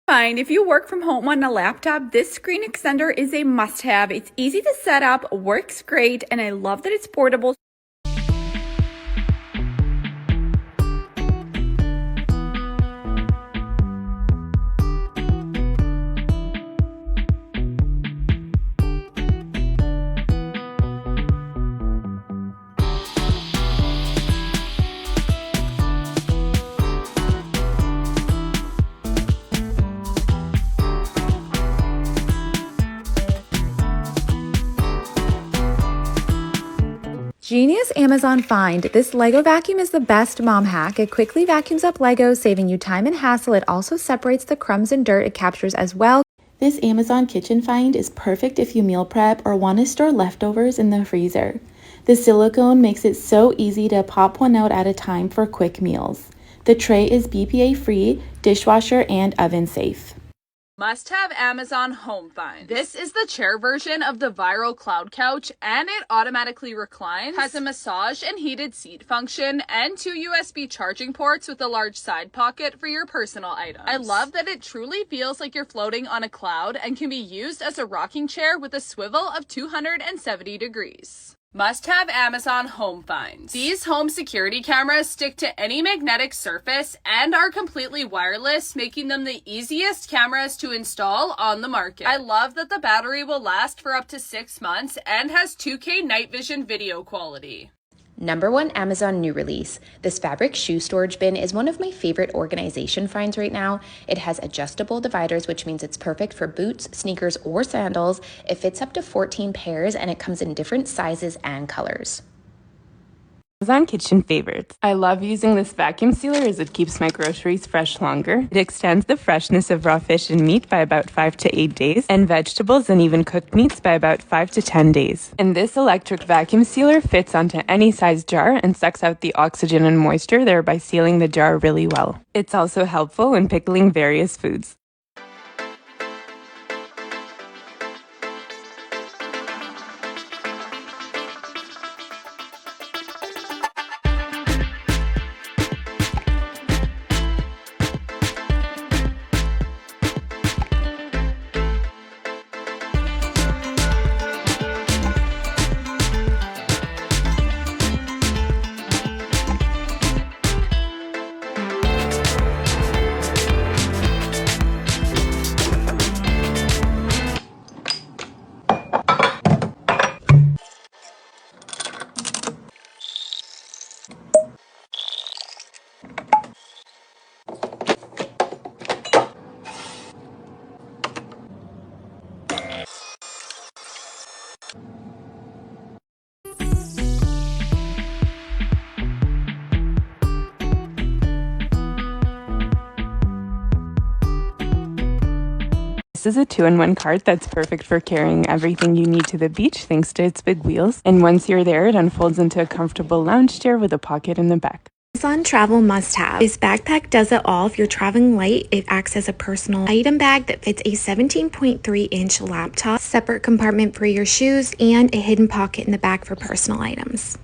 Fine. If you work from home on a laptop, this screen extender is a must-have. It's easy to set up, works great, and I love that it's portable. Genius Amazon Find. This Lego vacuum is the best mom hack. It quickly vacuums up Legos, saving you time and hassle. It also separates the crumbs and dirt it captures as well. This Amazon Kitchen Find is perfect if you meal prep or want to store leftovers in the freezer. The silicone makes it so easy to pop one out at a time for quick meals. The tray is BPA free, dishwasher, and oven safe. Must have Amazon Home Find. This is the chair version of the viral cloud couch, and it automatically reclines, has a massage and heated seat function, and 2 USB charging ports with a large side pocket for your personal items. I love that it truly feels like you're floating on a cloud and can be used as a rocking chair with a swivel of 270 degrees. Must have Amazon Home Finds. These home security cameras stick to any magnetic surface and are completely wireless, making them the easiest cameras to install on the market. I love that the battery will last for up to 6 months and has 2K night vision video quality. Number 1 Amazon new release. This fabric shoe storage bin is one of my favorite organization finds right now. It has adjustable dividers, which means it's perfect for boots, sneakers, or sandals. It fits up to 14 pairs and it comes in different sizes and colors. Amazon Kitchen Favorites. I love using this vacuum sealer as it keeps my groceries fresh longer. It extends the freshness of raw fish and meat by about 5 to 8 days, and vegetables and even cooked meats by about 5 to 10 days. And this electric vacuum sealer fits onto any size jar and sucks out the oxygen and moisture, thereby sealing the jar really well. It's also helpful when pickling various foods. This is a 2-in-1 cart that's perfect for carrying everything you need to the beach thanks to its big wheels. And once you're there, it unfolds into a comfortable lounge chair with a pocket in the back. Amazon Travel Must-Have. This backpack does it all. If you're traveling light, it acts as a personal item bag that fits a 17.3-inch laptop, separate compartment for your shoes, and a hidden pocket in the back for personal items.